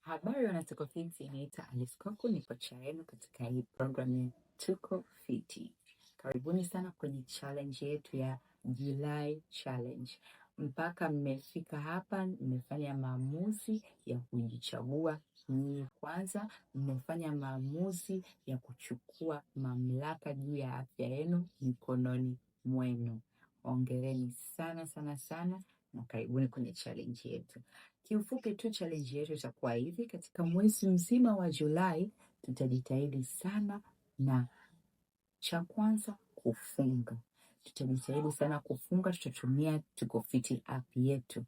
Habari wana Tuko Fiti, inaita Alice Koko, ni kocha yenu katika hii program ya Tuko Fiti. Karibuni sana kwenye challenge yetu ya July challenge. Mpaka mmefika hapa, mmefanya maamuzi ya kujichagua nyinyi kwanza, mmefanya maamuzi ya kuchukua mamlaka juu ya afya yenu mikononi mwenu. Hongereni sana sana sana na karibuni kwenye challenge yetu. Kiufupi tu challenge yetu itakuwa hivi: katika mwezi mzima wa Julai tutajitahidi sana, na cha kwanza kufunga. Tutajitahidi sana kufunga. Tutatumia Tuko Fiti app yetu.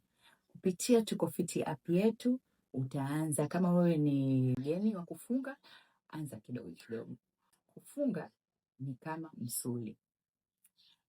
Kupitia Tuko Fiti app yetu utaanza, kama wewe ni mgeni wa kufunga, anza kidogo kidogo. Kufunga ni kama msuli.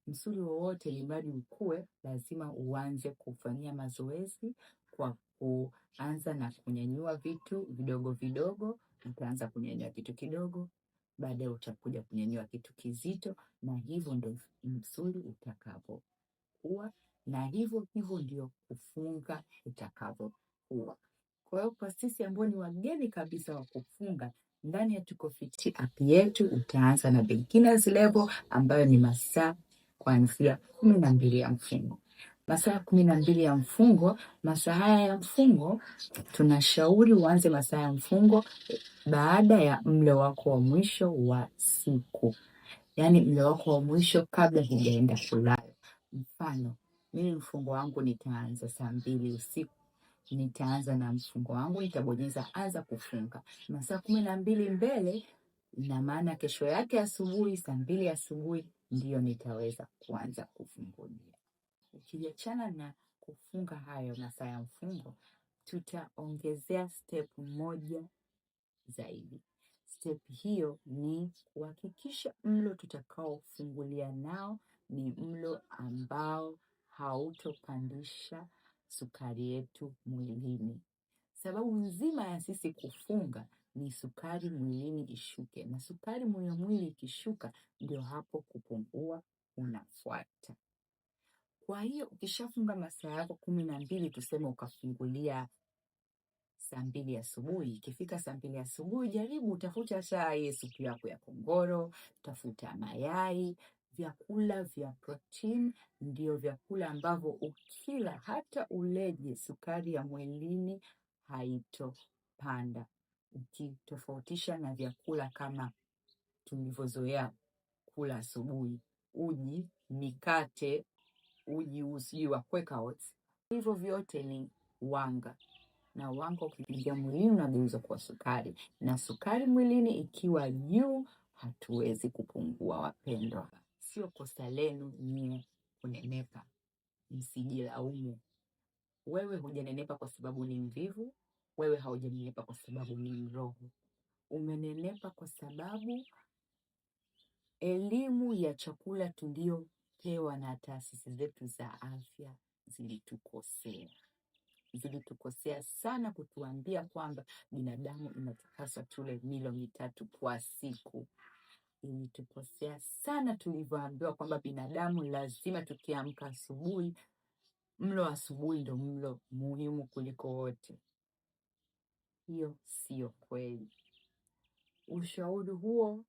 Msuli wowote limradi ukue, lazima uanze kufanyia mazoezi kwa kuanza na kunyanyua vitu vidogo vidogo. Utaanza kunyanyua kitu kidogo, baadaye utakuja kunyanyua kitu kizito, na hivyo ndio msuli utakavyokuwa, na hivyo ndio kufunga utakavyokuwa. Kwa hiyo kwa sisi ambao ni wageni kabisa wa kufunga, ndani ya Tuko Fiti app yetu utaanza na beginners level, ambayo ni masaa kuanzia 12 ya mfungo. Masaa 12 ya mfungo. Masaa haya ya mfungo tunashauri uanze masaa ya mfungo baada ya mlo wako wa mwisho wa siku, yaani mlo wako wa mwisho kabla hujaenda kulala. Mfano, mimi mfungo wangu nitaanza saa 2 usiku. Nitaanza na mfungo wangu, nitabonyeza anza kufunga. Masaa 12 mbele, ina maana kesho yake asubuhi saa 2 asubuhi ndio nitaweza kuanza kufungulia. Ukiachana na kufunga hayo masaa ya mfungo, tutaongezea step moja zaidi. Step hiyo ni kuhakikisha mlo tutakaofungulia nao ni mlo ambao hautopandisha sukari yetu mwilini. Sababu nzima ya sisi kufunga ni sukari mwilini ishuke, na sukari mwili ikishuka ndio hapo kupungua unafuata. Kwa hiyo ukishafunga masaa yako 12, tuseme ukafungulia saa 2 asubuhi. Ikifika saa 2 asubuhi, jaribu utafuta chai, supu yako ya kongoro, tafuta mayai. Vyakula vya protein ndio vyakula ambavyo ukila hata uleje sukari ya mwilini haitopanda, ukitofautisha na vyakula kama tulivyozoea kula asubuhi: uji, mikate, uji usi wa Quaker Oats. Hivyo vyote ni wanga, na wanga ukiingia mwilini unageuza kuwa sukari, na sukari mwilini ikiwa juu hatuwezi kupungua. Wapendwa, sio kosa lenu nyie kunenepa, msijilaumu. Wewe hujanenepa kwa sababu ni mvivu, wewe haujanenepa kwa sababu ni mroho. Umenenepa kwa sababu elimu ya chakula tuliopewa na taasisi zetu za afya zilitukosea sana kutuambia kwamba binadamu inatupaswa tule milo 3 kwa siku. Ilitukosea sana tulivyoambiwa kwamba binadamu lazima tukiamka asubuhi, mlo wa asubuhi ndio mlo muhimu kuliko wote. Hiyo sio kweli. Ushauri huo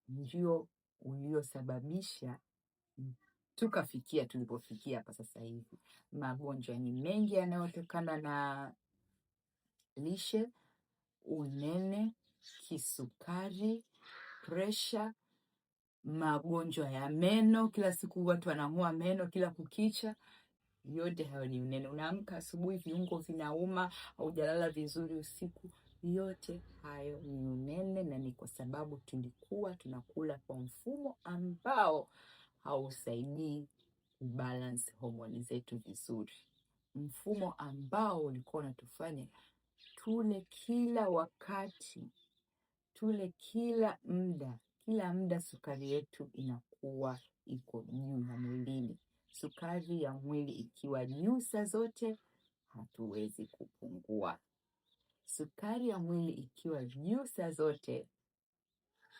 ndio uliosababisha tukafikia tulipofikia hapa sasa hivi. Magonjwa ni mengi yanayotokana na lishe: unene, kisukari, presha, magonjwa ya meno. Kila siku watu wanang'oa meno kila kukicha. Yote hayo ni unene. Unaamka asubuhi viungo vinauma, haujalala vizuri usiku. Yote hayo ni unene, na ni kwa sababu tulikuwa tunakula kwa mfumo ambao hausaidii kubalance homoni zetu vizuri. Mfumo ambao ulikuwa unatufanya tule kila wakati, tule kila muda sukari yetu inakuwa iko juu na mwilini. Sukari ya mwili ikiwa juu saa zote, hatuwezi kupungua. Sukari ya mwili ikiwa juu saa zote,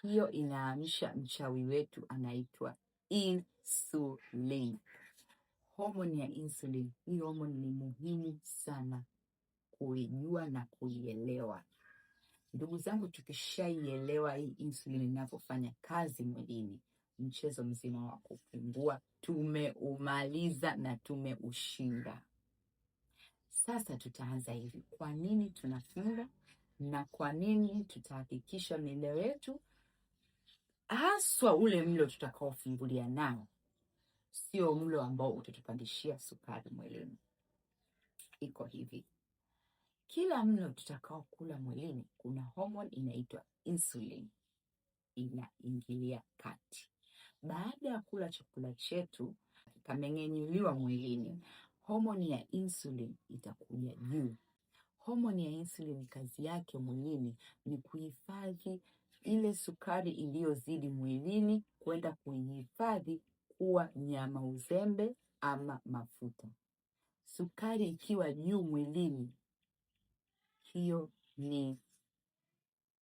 hiyo inaamsha mchawi wetu anaitwa insulin. Homoni ya insulin, hii homoni ni muhimu sana kuijua na kuielewa. Ndugu zangu, tukishaielewa hii insulin inavyofanya kazi mwilini, mchezo mzima wa kupungua tumeumaliza na tumeushinda. Sasa tutaanza hivi. Kwa nini tunafunga na kwa nini tutahakikisha milo yetu, haswa ule mlo tutakaofungulia nao, sio mlo ambao utatupandishia sukari mwilini. Iko hivi. Kila mlo tutakao kula mwilini, kuna hormone inaitwa insulin inaingilia kati. Baada ya kula chakula chetu kameng'enyuliwa mwilini, hormone ya insulin itakuja juu. Hormone ya insulin kazi yake mwilini ni kuhifadhi ile sukari iliyozidi mwilini, kwenda kuihifadhi kuwa nyama uzembe ama mafuta. Sukari ikiwa juu mwilini, hiyo ni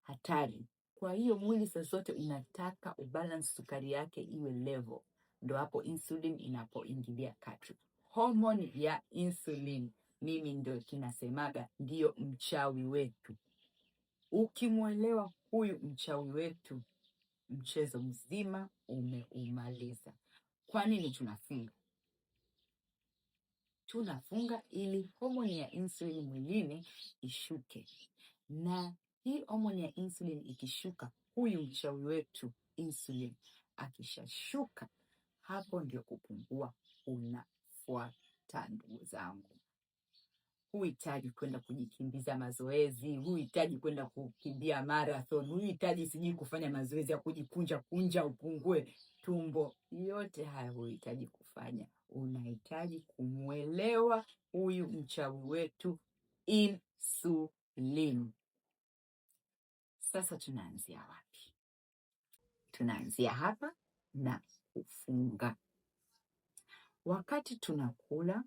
hatari. Kwa hiyo mwili saa zote unataka ubalance sukari yake iwe level. Ndo hapo insulin inapoingilia kati. Hormone ya insulin, mimi ndo kinasemaga ndio mchawi wetu. Ukimwelewa huyu mchawi wetu, mchezo mzima umeumaliza. Kwa nini tunafunga? Tunafunga ili hormone ya insulin mwilini ishuke. Na hii hormone ya insulin ikishuka, huyu mchawi wetu insulin akishashuka, hapo ndio kupungua unafuata. Ndugu zangu, huhitaji kwenda kujikimbiza mazoezi, huhitaji kwenda kukimbia marathon, huhitaji sijui kufanya mazoezi ya kujikunja kunja upungue tumbo. Yote haya huhitaji kufanya. Unahitaji kumwelewa huyu mchawi wetu insulin. Sasa tunaanzia wapi? Tunaanzia hapa na kufunga. Wakati tunakula,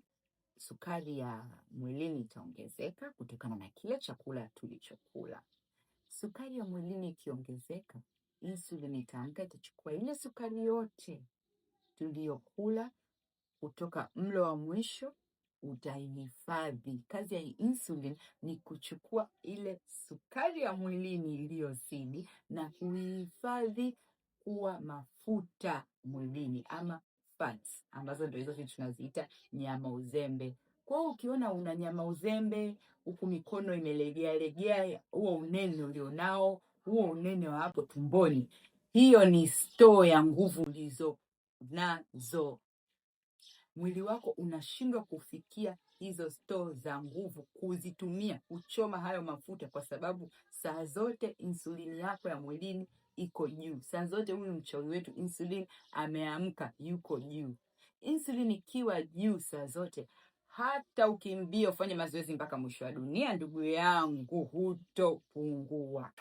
sukari ya mwilini itaongezeka kutokana na kile chakula tulichokula. Sukari ya mwilini ikiongezeka, insulin itaamka, itachukua ile sukari yote tuliyokula kutoka mlo wa mwisho, utaihifadhi. Kazi ya insulin ni kuchukua ile sukari ya mwilini iliyozidi na kuihifadhi kuwa mafuta mwilini ama fats, ambazo ndio hizo tunaziita nyama uzembe. Kwa hiyo ukiona una nyama uzembe, huku mikono imelegea legea, huo unene ulionao, huo unene wa hapo tumboni, hiyo ni store ya nguvu ulizo nazo. Mwili wako unashindwa kufikia hizo store za nguvu, kuzitumia kuchoma hayo mafuta, kwa sababu saa zote insulini yako ya mwilini iko juu. Saa zote huyu mchawi wetu insulin ameamka, yuko juu. Insulin ikiwa juu saa zote, hata ukimbia ufanye mazoezi mpaka mwisho wa dunia, ndugu yangu, hutopungua.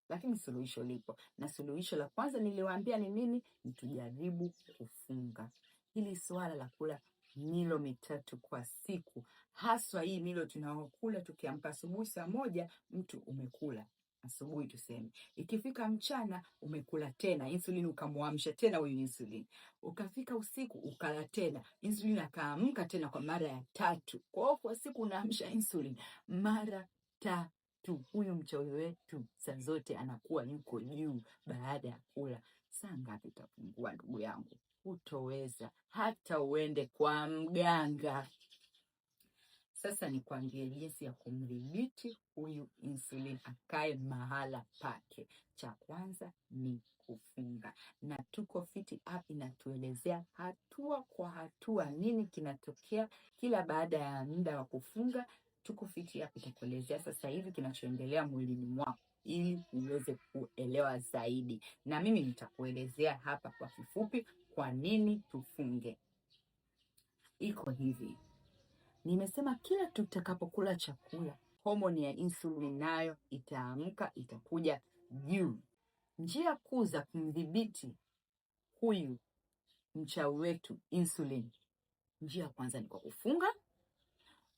Lakini suluhisho lipo, na suluhisho la kwanza niliwaambia ni nini? Ni tujaribu kufunga. Hili swala la kula milo mitatu kwa siku, haswa hii milo tunaokula tukiamka asubuhi saa 1, mtu umekula asubuhi tuseme, ikifika mchana umekula tena, insulin ukamwamsha tena huyu insulin, ukafika usiku ukala tena, insulin akaamka tena kwa mara ya 3. Kwa siku unaamsha insulin mara 3. Huyu mchawi wetu saa zote anakuwa yuko juu baada ya kula. Saa ngapi utapungua ndugu yangu? Hutoweza hata uende kwa mganga. Sasa nikwambie jinsi ya kumdhibiti huyu insulin akae mahala pake. Cha kwanza ni kufunga, na Tuko Fit App inatuelezea hatua kwa hatua nini kinatokea kila baada ya muda wa kufunga. Tuko Fit App itakuelezea sasa hivi kinachoendelea mwilini mwako ili uweze kuelewa zaidi, na mimi nitakuelezea hapa kwa kifupi kwa nini tufunge. Iko hivi. Nimesema kila tutakapokula chakula, homoni ya insulin nayo itaamka, itakuja juu. Njia kuu za kumdhibiti huyu mchawi wetu insulin, njia kwanza ni kwa kufunga.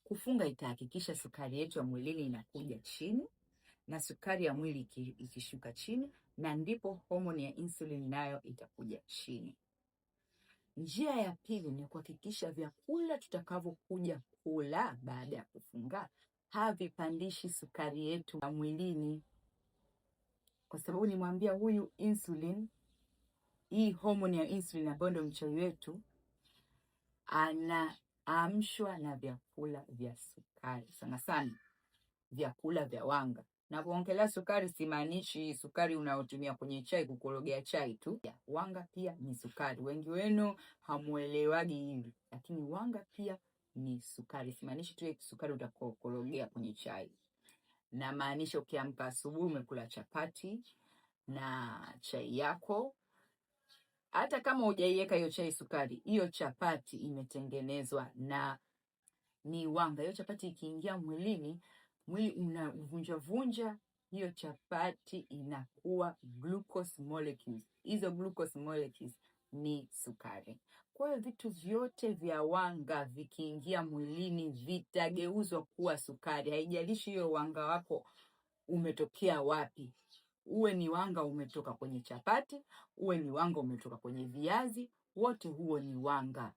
Kufunga itahakikisha sukari yetu ya mwilini inakuja chini, na sukari ya mwili ikishuka chini, na ndipo homoni ya insulin nayo itakuja chini. Njia ya pili ni kuhakikisha vyakula tutakavyokuja kula baada ya kufunga havipandishi sukari yetu ya mwilini, kwa sababu nimwambia huyu insulin, hii homoni ya insulin ambayo ndio mchawi wetu, anaamshwa na vyakula vya sukari, sana sana vyakula vya wanga. Na kuongelea sukari simaanishi sukari unayotumia kwenye chai kukorogea chai tu. Wanga pia ni sukari. Wengi wenu hamuelewagi hili, lakini wanga pia ni sukari. Simaanishi tu sukari utakorogea kwenye chai. Na maanisha ukiamka asubuhi umekula chapati na chai yako, hata kama hujaiweka hiyo chai sukari, hiyo chapati imetengenezwa na ni wanga. Hiyo chapati ikiingia mwilini, mwili unavunja, hiyo chapati inakuwa glucose molecules. Hizo glucose molecules ni sukari. Kwa hiyo vitu vyote vya wanga vikiingia mwilini vitageuzwa kuwa sukari. Haijalishi hiyo wanga wako umetokea wapi. Uwe ni wanga umetoka kwenye chapati, uwe ni wanga umetoka kwenye viazi, wote huo ni wanga.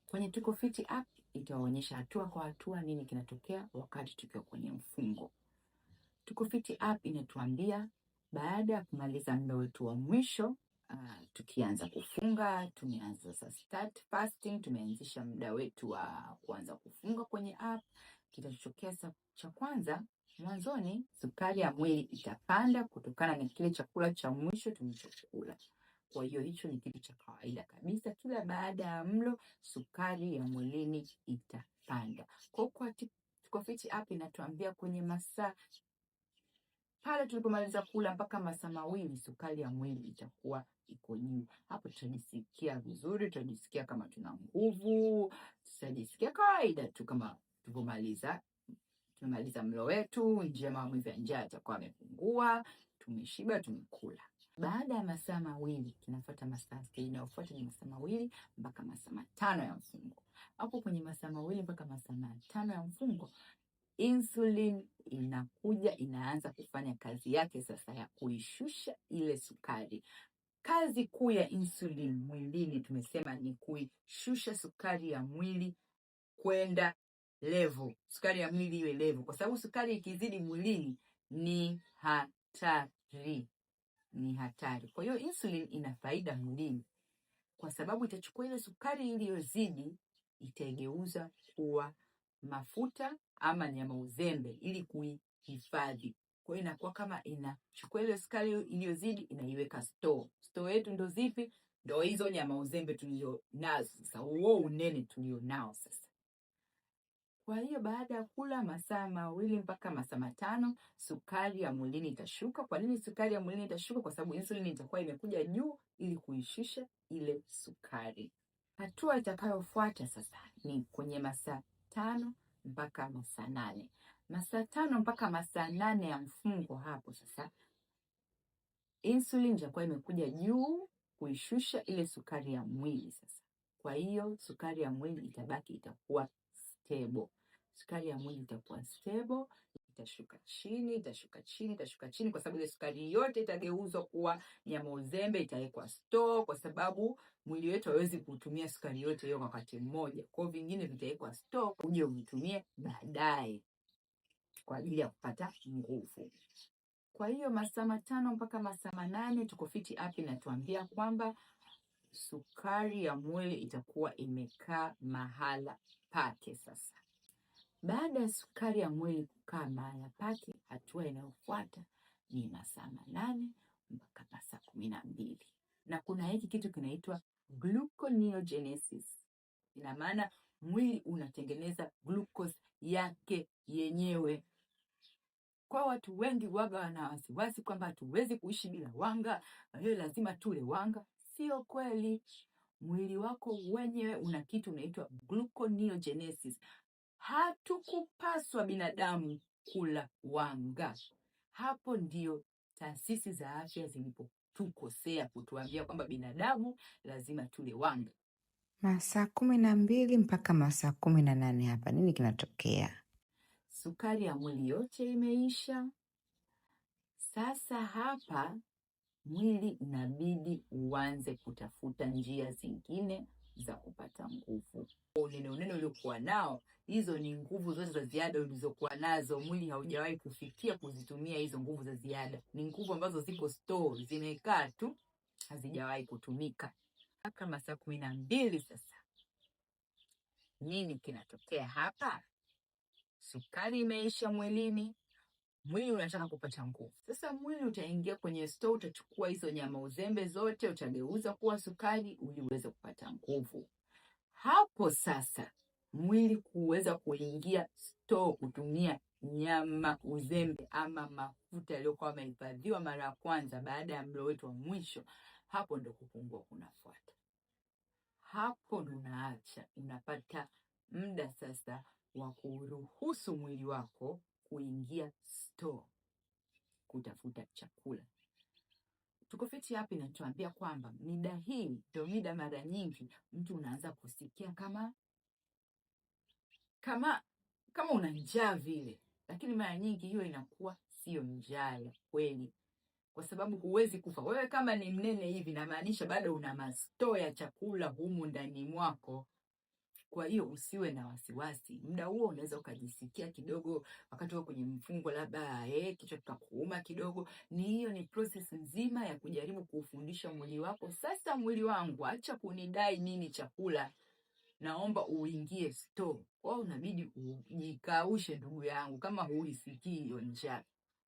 Kwenye Tuko Fiti app itaonyesha hatua kwa hatua nini kinatokea wakati tukiwa kwenye mfungo. Tuko Fiti app inatuambia baada ya kumaliza muda wetu wa mwisho, tukianza kufunga, tumeanza start fasting, tumeanzisha muda wetu wa kuanza kufunga kwenye app, kitachotokea cha kwanza, mwanzoni sukari ya mwili itapanda kutokana na kile chakula cha mwisho tulichokula. Kwa hiyo hicho ni kitu cha kawaida kabisa. Kila baada ya mlo sukari ya mwilini itapanda. Kwa Tuko Fiti app inatuambia kwenye masaa pale tulipomaliza kula mpaka masaa mawili sukari ya mwili itakuwa iko juu. Hapo tutajisikia vizuri, tutajisikia kama tuna nguvu, tutajisikia kawaida tu kama tumemaliza mlo wetu, maumivu ya njaa yatakuwa yamepungua, tumeshiba, tumekula. Baada ya masaa mawili kinafuata masaa inayofuata ni masaa mawili mpaka masaa matano ya mfungo. Hapo kwenye masaa mawili mpaka masaa matano ya mfungo, insulin inakuja inaanza kufanya kazi yake sasa ya kuishusha ile sukari. Kazi kuu ya insulin mwilini tumesema ni kuishusha sukari ya mwili kwenda level. Sukari ya mwili iwe level, kwa sababu sukari ikizidi mwilini ni hatari. Kwa hiyo insulin ina faida mwilini, kwa sababu itachukua ile sukari iliyozidi itaigeuza kuwa mafuta ama nyama uzembe ili kuihifadhi. Kwa hiyo inakuwa kama inachukua ile sukari iliyozidi inaiweka store. Store yetu ndo zipi? Ndo hizo nyama uzembe tulio nazo sasa, huo unene tulio nao sasa. Kwa hiyo baada ya kula masaa mawili mpaka masaa matano sukari ya mwilini itashuka. Kwa nini sukari ya mwilini itashuka? Kwa sababu insulin itakuwa imekuja juu ili kuishusha ile sukari. Hatua itakayofuata sasa ni kwenye masaa 5 mpaka masaa 8. Masaa 5 mpaka masaa 8 ya mfungo, hapo sasa insulin itakuwa imekuja juu kuishusha ile sukari ya mwili sasa. Kwa hiyo sukari ya mwili itakuwa stable. Sukari ya mwili itakuwa stable, itashuka chini kwa sababu ile sukari yote itageuzwa kuwa nyama uzembe, itawekwa store, kwa sababu mwili wetu hawezi kutumia sukari yote hiyo wakati mmoja. Kwa vingine vitawekwa store uje uvitumie baadaye kwa ajili ya kupata nguvu. Kwa hiyo masaa 5 mpaka masaa 8 Tuko Fiti app inatuambia kwamba sukari ya mwili itakuwa imekaa mahala pake sasa. Baada ya sukari ya mwili kukaa mahala pake, hatua inayofuata ni masaa 8 mpaka masaa 12. Na kuna hiki kitu kinaitwa gluconeogenesis. Ina maana mwili unatengeneza glucose yake yenyewe. Kwa watu wengi waga wana wasiwasi kwamba hatuwezi kuishi bila wanga, lazima tule wanga. Sio kweli. Mwili wako wenyewe una kitu unaitwa gluconeogenesis. Hatukupaswa binadamu kula wanga. Hapo ndio taasisi za afya zilipotukosea kutuambia kwamba binadamu lazima tule wanga. Masaa 12 mpaka masaa 18 hapa nini kinatokea? Sukari ya mwili yote imeisha. Sasa hapa mwili inabidi uanze kutafuta njia zingine za kupata nguvu. Unene uliokuwa nao, hizo ni nguvu zote za ziada ulizokuwa nazo. Mwili haujawahi kufikia kuzitumia hizo nguvu za ziada. Ni nguvu ambazo ziko store, zimekaa tu, hazijawahi kutumika. Kama saa 12 sasa. Nini kinatokea hapa? Sukari imeisha mwilini, mwili unataka kupata nguvu. Sasa mwili utaingia kwenye store, utachukua hizo nyama uzembe zote, utageuza kuwa sukari ili uweze kupata nguvu. Hapo sasa mwili kuweza kuingia store kutumia nyama uzembe ama mafuta yaliyokuwa yamehifadhiwa mara ya kwanza baada ya mlo wetu wa mwisho, hapo ndo kupungua kunafuata. Hapo ndo unapata muda sasa wa kuruhusu mwili wako kuingia store kutafuta chakula. Tuko Fiti hapa inatuambia kwamba mida hii ndio mida mara nyingi mtu unaanza kusikia kama una njaa vile, lakini mara nyingi hiyo inakuwa sio njaa ya kweli, kwa sababu huwezi kufa. Wewe kama ni mnene hivi, na maanisha bado una masto ya chakula humu ndani mwako. Kwa hiyo usiwe na wasiwasi. Muda huo unaweza ukajisikia kidogo wakati wako kwenye mfungo, labda kichwa kikakuuma kidogo. Hiyo ni process nzima ya kujaribu kufundisha mwili wako, sasa mwili wangu acha kunidai nini chakula, naomba uingie store. Kwa unabidi ujikaushe ndugu yangu, kama huisikii hiyo njaa,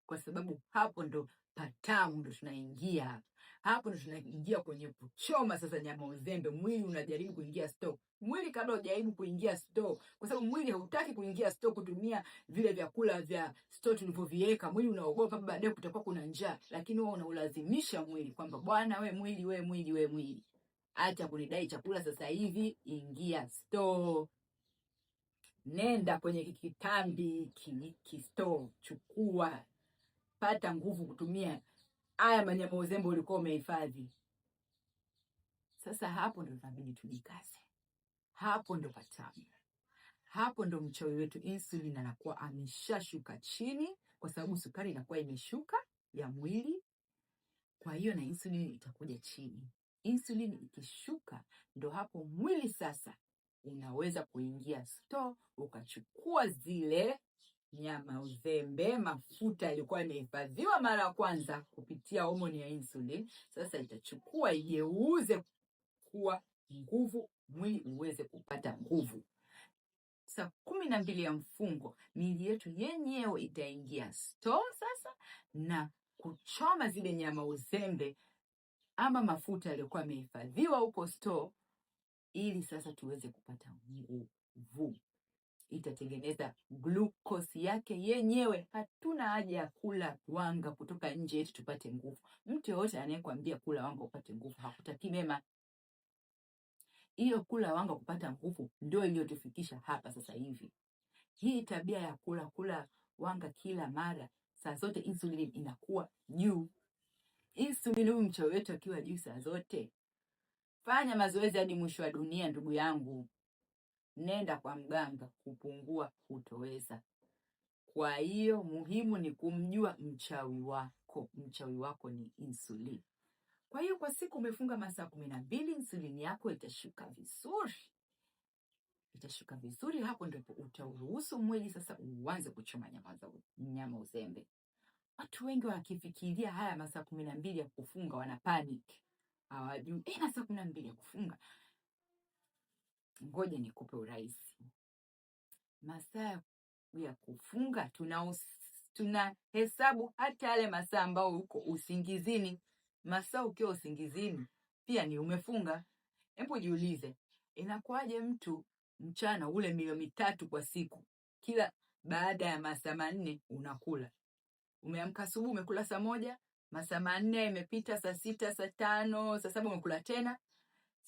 kwa sababu hapo ndo patamu, ndo tunaingia hapo, ndo tunaingia kwenye kuchoma sasa nyama uzembe. Mwili unajaribu kuingia store. Mwili kabla hujaribu kuingia store, kwa sababu mwili hautaki kuingia store kutumia vile vyakula vya store tulivyoviweka. Mwili unaogopa baadaye kutakuwa kuna njaa, lakini wewe unaulazimisha mwili kwamba bwana, we mwili, acha kunidai chakula sasa hivi, ingia store. Nenda kwenye kitambi store, chukua, pata nguvu kutumia haya manyama uzembe ulikuwa umehifadhi. Sasa hapo ndo tunabidi tujikaze. Hapo ndo patamu. Hapo ndo mchawi wetu insulin anakuwa ameshashuka chini, kwa sababu sukari inakuwa imeshuka ya mwili. Kwa hiyo na insulin itakuja chini. Insulin ikishuka, ndo hapo mwili sasa unaweza kuingia store ukachukua zile nyama uzembe, mafuta yalikuwa yamehifadhiwa mara ya kwanza kupitia homoni ya insulin. Sasa itachukua igeuze kuwa nguvu, mwili uweze kupata nguvu. Saa 12 ya mfungo, miili yetu yenyewe itaingia store sasa na kuchoma zile nyama uzembe ama mafuta yaliokuwa yamehifadhiwa huko store, ili sasa tuweze kupata nguvu. Itatengeneza glucose yake yenyewe. Hatuna haja ya kula wanga kutoka nje eti tupate nguvu. Mtu yote anayekwambia kula wanga upate nguvu hakutaki mema. Hiyo kula wanga kupata nguvu ndio iliyotufikisha hapa sasa hivi. Hii tabia ya kula wanga kila mara, saa zote insulin inakuwa juu. Insulin huyu mchawi wetu akiwa juu saa zote, fanya mazoezi hadi mwisho wa dunia ndugu yangu. Nenda kwa mganga, kupungua hutoweza. Kwa hiyo muhimu ni kumjua mchawi wako. Mchawi wako ni insulin. Kwa hiyo kwa siku umefunga masaa 12, insulin yako itashuka vizuri. Itashuka vizuri, hapo ndipo utauruhusu mwili sasa uanze kuchoma nyama uzembe. Watu wengi wakifikiria haya masaa 12 ya kufunga wana panic. Hawajui masaa 12 ya kufunga. Ngoja nikupe urahisi. Masaa ya kufunga tunahesabu hata yale masaa ambao uko usingizini. Masaa ukiwa usingizini pia ni umefunga. Hebu jiulize, inakuwaje mtu mchana ule milo 3 kwa siku, kila baada ya masaa 4 unakula? Umeamka asubuhi umekula saa 1, masaa 4 imepita, saa 6, saa 5, saa 7 umekula tena,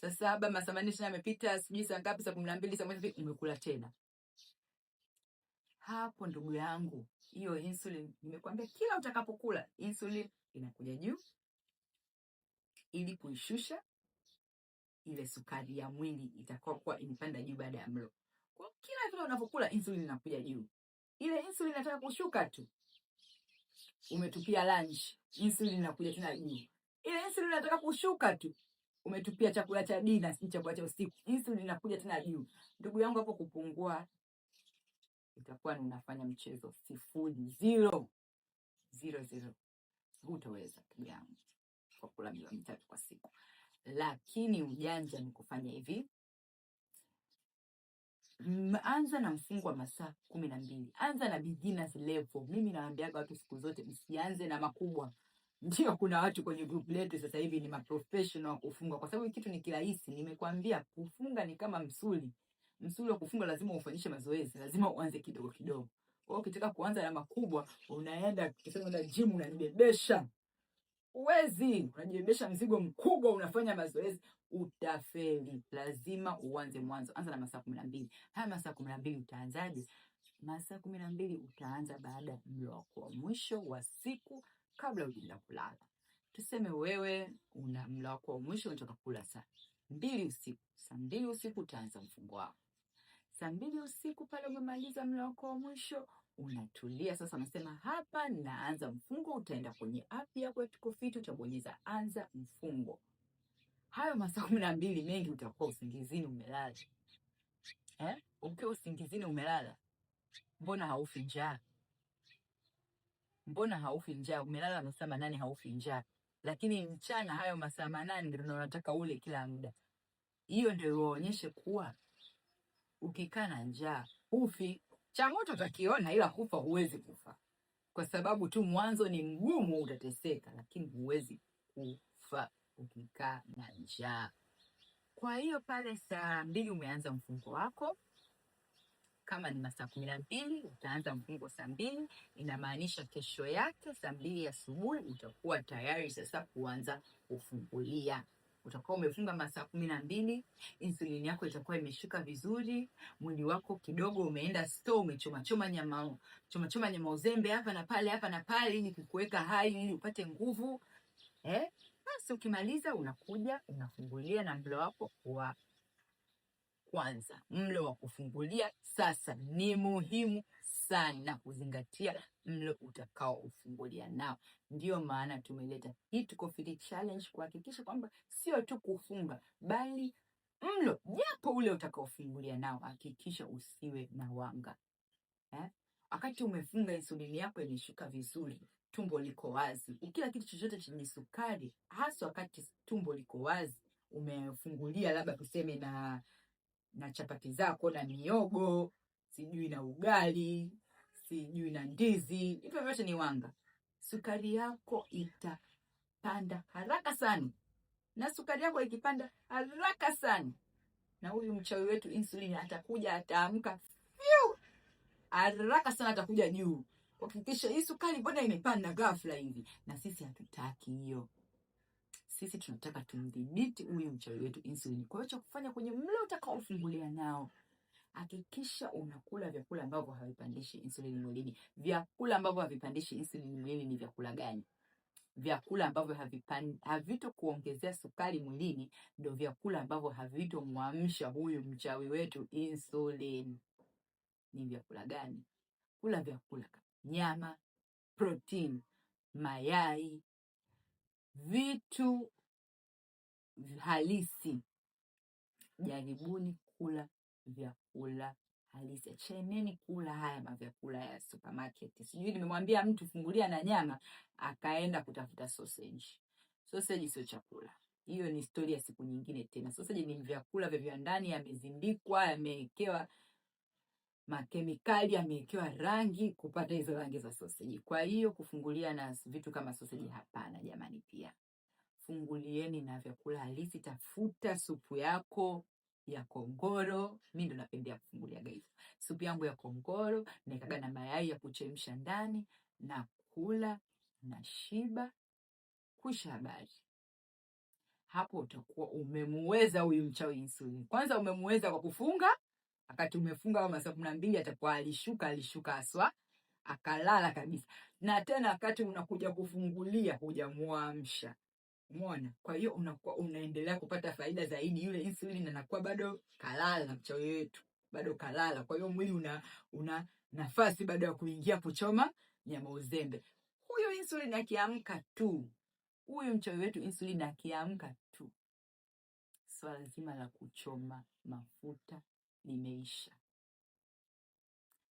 saa 7 masaa 4 tena yamepita, sijui saa ngapi, saa 12, saa 1 umekula tena. Hapo ndugu yangu, hiyo insulin nimekwambia kila utakapokula insulin inakuja juu ili kuishusha ile sukari ya mwili itakuwa imepanda juu baada ya mlo. Kwa kila vile unapokula insulin inakuja juu. Ile insulin inataka kushuka tu, umetupia lunch, insulin inakuja tena juu. Ile insulin inataka kushuka tu, umetupia chakula cha dina, si chakula cha usiku, insulin inakuja tena juu. Ndugu yangu, hapo kupungua itakuwa ni unafanya mchezo, 0 hutaweza ndugu yangu kwa kula milo 3 kwa siku. Lakini ujanja ni kufanya hivi. Anza na mfungo wa masaa 12. Anza na beginners level. Mimi naambiaga watu siku zote msianze na makubwa. Ndio kuna watu kwenye group letu sasa hivi ni maprofessional wa kufunga, kwa sababu kitu ni kirahisi. Nimekwambia kufunga ni kama msuli. Msuli wa kufunga lazima ufanyishe mazoezi, lazima uanze kidogo kidogo. Kwa hiyo ukitaka kuanza na makubwa, unaenda kusema na gym unanibebesha. Uwezi, unajibebesha mzigo mkubwa, unafanya mazoezi, utafeli. Lazima uanze mwanzo. Anza na masaa 12. Haya masaa 12 utaanzaje? Masaa 12 utaanza baada ya mlo wako wa mwisho wa siku, kabla hujaenda kulala. Tuseme wewe una mlo wako wa mwisho unataka kula saa 2 usiku. Saa 2 usiku utaanza mfungo wako. Saa 2 usiku pale umemaliza mlo wako wa mwisho, unatulia sasa, unasema hapa naanza mfungo. Utaenda kwenye app yako ya Tuko Fiti, utabonyeza anza mfungo. Hayo masaa 12 mengi utakuwa usingizini umelala. Ukiwa usingizini umelala, mbona haufi njaa? Mbona haufi njaa? Umelala masaa 8 haufi njaa. Lakini mchana hayo masaa 8 ndio unataka ule kila muda. Hiyo ndio uonyeshe kuwa ukikaa na njaa hufi. Cha moto utakiona, ila kufa huwezi kufa. Kwa sababu tu mwanzo ni mgumu, utateseka, lakini huwezi kufa ukikaa na njaa. Kwa hiyo pale saa 2 umeanza mfungo wako. Kama ni masaa 12 utaanza mfungo saa 2, inamaanisha kesho yake saa 2 asubuhi utakuwa tayari sasa kuanza kufungulia. Utakuwa umefunga masaa 12, insulini yako itakuwa imeshuka vizuri, mwili wako kidogo umeenda store, umechoma nyama uzembe hapa na pale ili kukuweka hai, ili upate nguvu. Basi ukimaliza unakuja unafungulia na mlo wako wa kwanza. Mlo wa kufungulia sasa ni muhimu sana kuzingatia mlo utakao ufungulia nao. Ndio maana tumeleta hii Tuko Fiti challenge kuhakikisha kwamba sio tu kufunga, bali mlo japo ule utakao ufungulia nao hakikisha usiwe na wanga. Wakati umefunga, insulini yako imeshuka vizuri, tumbo liko wazi. Ukila kitu chochote chenye sukari, hasa wakati tumbo liko wazi, umefungulia labda tuseme na chapati zako na miogo, sijui na ugali, sijui na ndizi, hivyo vyote ni wanga. Sukari yako itapanda haraka sana. Na sukari yako ikipanda haraka sana, na huyu mchawi wetu insulini atakuja, ataamka haraka sana, atakuja juu kuhakikisha hii sukari mbona imepanda ghafla hivi. Na sisi hatutaki hiyo. Sisi tunataka tumdhibiti huyu mchawi wetu insulini. Kwa hiyo cha kufanya kwenye mlo utakaofungulia nao, hakikisha unakula vyakula ambavyo havipandishi insulini mwilini. Vyakula ambavyo havipandishi insulini mwilini ni vyakula gani? Vyakula ambavyo havito kuongezea sukari mwilini ndio vyakula ambavyo havito muamsha huyu mchawi wetu insulini. Ni vyakula gani? Kula vyakula kama nyama, protein, mayai, vitu halisi. Jaribuni kula vyakula halisi. Cheneni kula haya mavyakula ya supermarket. Sijui nimemwambia mtu fungulia na nyama, akaenda kutafuta sausage. Sausage sio chakula. Hiyo ni story ya siku nyingine tena. Sausage ni vyakula vya viwandani, yamezindikwa, yamewekewa makemikali, yamewekewa rangi kupata hizo rangi za sausage. Kwa hiyo kufungulia na vitu kama sausage hapana jamani. Pia fungulieni na vyakula halisi. Tafuta supu yako ya kongoro. Mimi ndo napendea kufungulia guys. Supu yangu ya kongoro naikaga na mayai ya kuchemsha ndani, na kula na shiba, kusha habari. Hapo utakuwa umemuweza huyu mchawi insulini. Kwanza umemuweza kwa kufunga. Wakati umefunga au masaa 12 atakuwa alishuka aswa, akalala kabisa. Na tena wakati unakuja kufungulia hujamuamsha. Umeona? Kwa hiyo unakuwa unaendelea kupata faida zaidi. Yule insulin anakuwa bado kalala, mchawi wetu bado kalala. Kwa hiyo mwili una nafasi bado ya kuingia kuchoma nyama uzembe. Huyo insulin akiamka tu, huyo mchawi wetu insulin akiamka tu, swala zima la kuchoma mafuta limeisha.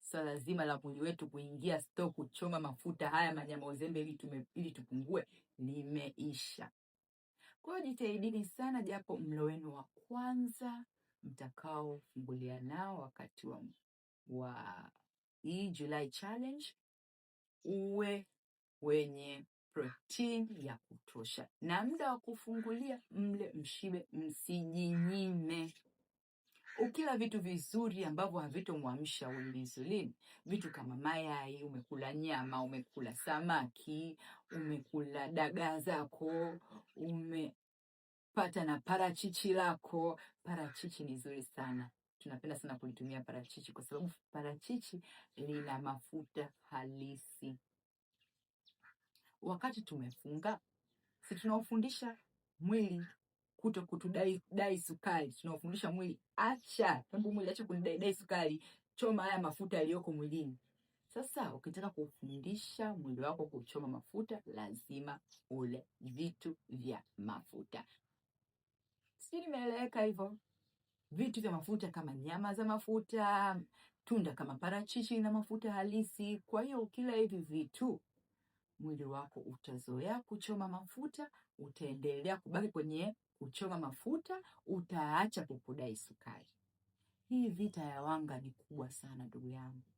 Swala zima la mwili wetu kuingia store kuchoma mafuta haya manyama uzembe ili tupungue limeisha. Kwa hiyo jitahidini sana, japo mlo wenu wa kwanza mtakao fungulia nao wakati wa hii July challenge uwe wenye protein ya kutosha, na muda wa kufungulia mle mshibe, msijinyime. Ukila vitu vizuri ambavyo havitomwamsha insulin, vitu kama mayai, umekula nyama, umekula samaki, umekula dagaa zako, umepata na parachichi lako. Parachichi ni nzuri sana. Tunapenda sana kulitumia parachichi kwa sababu parachichi lina mafuta halisi. Wakati tumefunga, si tunaufundisha mwili kutudai sukari. Tunaufundisha mwili acha kunidai sukari, choma haya mafuta yaliyoko mwilini. Sasa ukitaka kufundisha mwili wako kuchoma mafuta, lazima ule vitu vya mafuta. Si nimeeleweka hivyo? Vitu vya mafuta kama nyama za mafuta, tunda kama parachichi na mafuta halisi. Kwa hiyo ukila hivi vitu, mwili wako utazoea kuchoma mafuta, utaendelea kubaki kwenye kuchoma mafuta, utaacha kukudai sukari. Hii vita ya wanga ni kubwa sana ndugu yangu.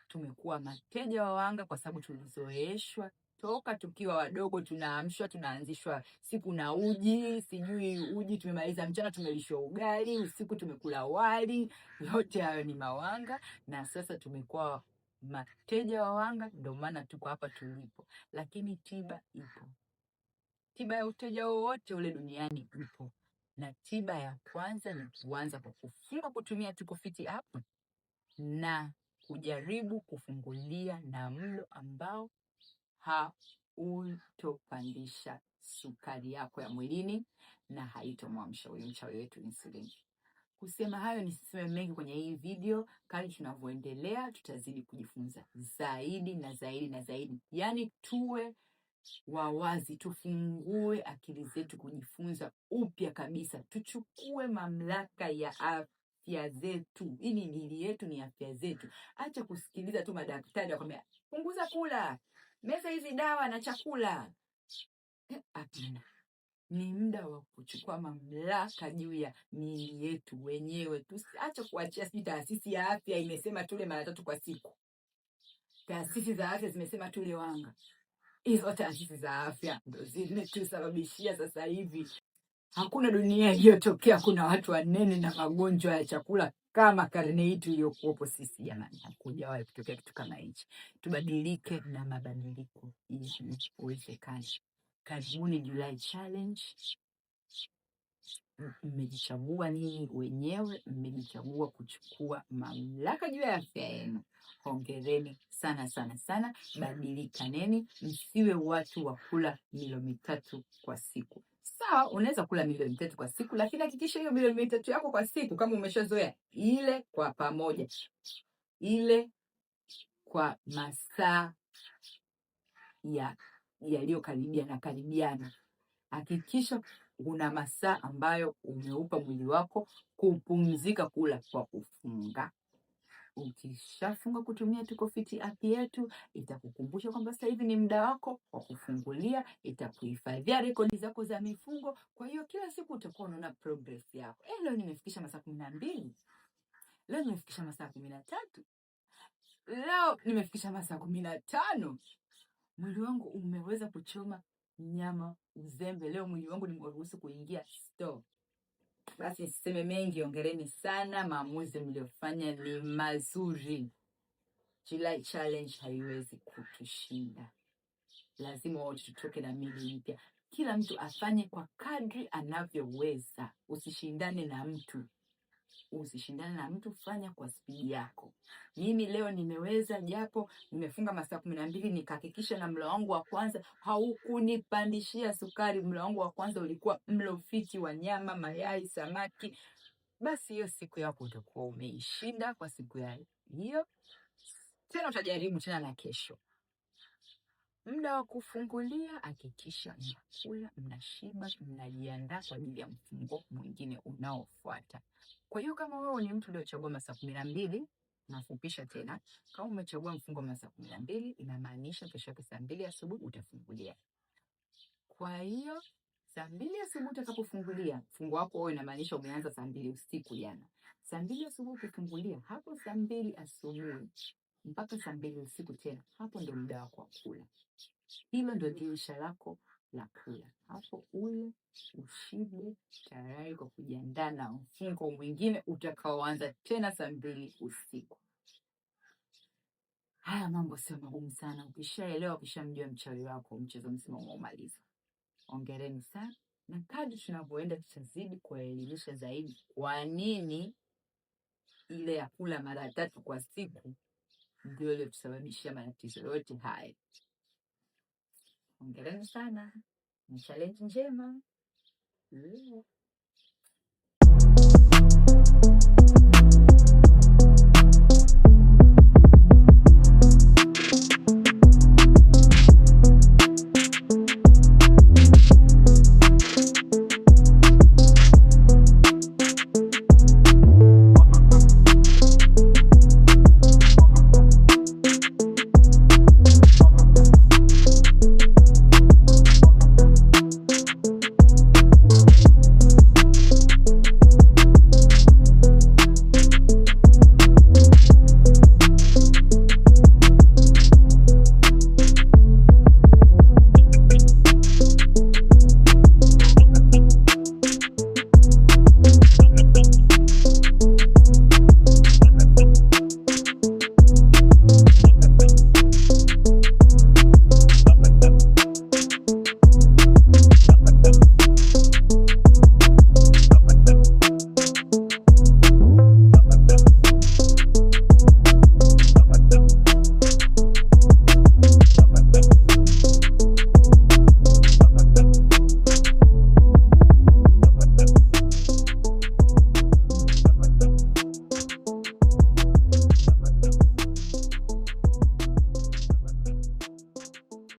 Tumekuwa mateja wa wanga kwa sababu tulizoeshwa toka tukiwa wadogo. Tunaamshwa, tunaanzishwa siku na uji, sijui uji tumemaliza mchana tumelishwa ugali, usiku tumekula wali. Yote hayo ni mawanga, na sasa tumekuwa mateja wa wanga, ndio maana tuko hapa tulipo. Lakini tiba ipo. Tiba ya uteja wowote ule duniani ipo, na tiba ya kwanza ni kuanza kwa kufunga kutumia Tuko Fiti app na kujaribu kufungulia na mlo ambao hautopandisha sukari yako ya mwilini na haitomwamsha huyu mchawi wetu insulin. Kusema hayo nisiseme mengi kwenye hii video. Kadri tunavyoendelea tutazidi kujifunza zaidi na zaidi na zaidi. Yaani tuwe wawazi, tufungue akili zetu kujifunza upya kabisa. Tuchukue mamlaka ya afya zetu. Hii ni miili yetu, ni afya zetu. Acha kusikiliza tu madaktari wakwambia punguza kula, meza hizi dawa na chakula. Hapana. Ni muda wa kuchukua mamlaka juu ya miili yetu wenyewe. Tusiache kuachia taasisi ya afya imesema tule mara 3 kwa siku. Taasisi za afya zimesema tule wanga. Hizo taasisi za afya ndio zimetusababishia sasa hivi hakuna dunia iliyotokea kuna watu wanene na magonjwa ya chakula kama karne hii iliyokuwepo sisi. Jamani, hakujawahi kutokea kitu kama hichi. Tubadilike na mabadiliko uwezekana. Karibuni July challenge. Mmejichagua nini wenyewe, mmejichagua kuchukua mamlaka juu ya afya yenu. Hongereni sana sana sana. Badilikaneni, msiwe watu wa kula milo 3 kwa siku. Sawa, unaweza kula milo 3 kwa siku, lakini hakikisha hiyo milo 3 yako kwa siku, kama umeshazoea, ile kwa pamoja, ile kwa masaa yaliyokaribiana. Hakikisha una masaa ambayo umeupa mwili wako kupumzika kula kwa kufunga. Ukishafunga kutumia Tuko Fiti app yetu, itakukumbusha kwamba sasa hivi ni muda wako wa kufungulia, itakuhifadhia rekodi zako za mifungo. Kwa hiyo kila siku utakuwa unaona progress yako. Leo nimefikisha masaa 12. Leo nimefikisha masaa 13. Leo nimefikisha masaa 15. Mwili wangu umeweza kuchoma nyama uzembe. Leo mwili wangu nimeruhusu kuingia store. Basi niseme mengi, ongereni sana. Maamuzi mliofanya ni mazuri. July challenge haiwezi kutushinda. Lazima wote tutoke na miili mpya. Kila mtu afanye kwa kadri anavyoweza. Usishindane na mtu. Fanya kwa spidi yako. Mimi leo nimeweza, japo nimefunga masaa 12, nikahakikisha na mlo wangu wa kwanza haukunipandishia sukari. Mlo wangu wa kwanza ulikuwa mlo fiti wa nyama, mayai, samaki. Basi hiyo siku yako utakuwa umeishinda kwa siku ya hiyo. Tena utajaribu tena na kesho. Muda wa kufungulia, hakikisha mnakula, mnashiba, mnajiandaa kwa ajili ya mfungo mwingine unaofuata. Kwa hiyo kama wewe ni mtu uliochagua masaa 12, nafupisha tena. Kama umechagua mfungo masaa 12, inamaanisha kesho yake saa 2 asubuhi utafungulia. Kwa hiyo saa 2 asubuhi utakapofungulia, mfungo wako wewe inamaanisha umeanza saa 2 usiku jana. Saa 2 asubuhi ukifungulia, hapo saa 2 asubuhi mpaka saa 2 usiku tena, hapo ndio muda wako wa kula. Hilo ndio dirisha lako la kula. Hapo ule ushibe, tayari kwa kujiandaa na mfungo mwingine utakaoanza tena saa 2 usiku. Haya mambo sio magumu sana. Ukishaelewa, ukishamjua mchawi wako, mchezo mzima umeumaliza. Hongereni sana, na kadri tunavyoenda tutazidi kuelimisha zaidi kwa nini ile ya kula mara 3 kwa siku ndio ile tusababishia matatizo yote haya. Hongereni sana, ni challenge njema.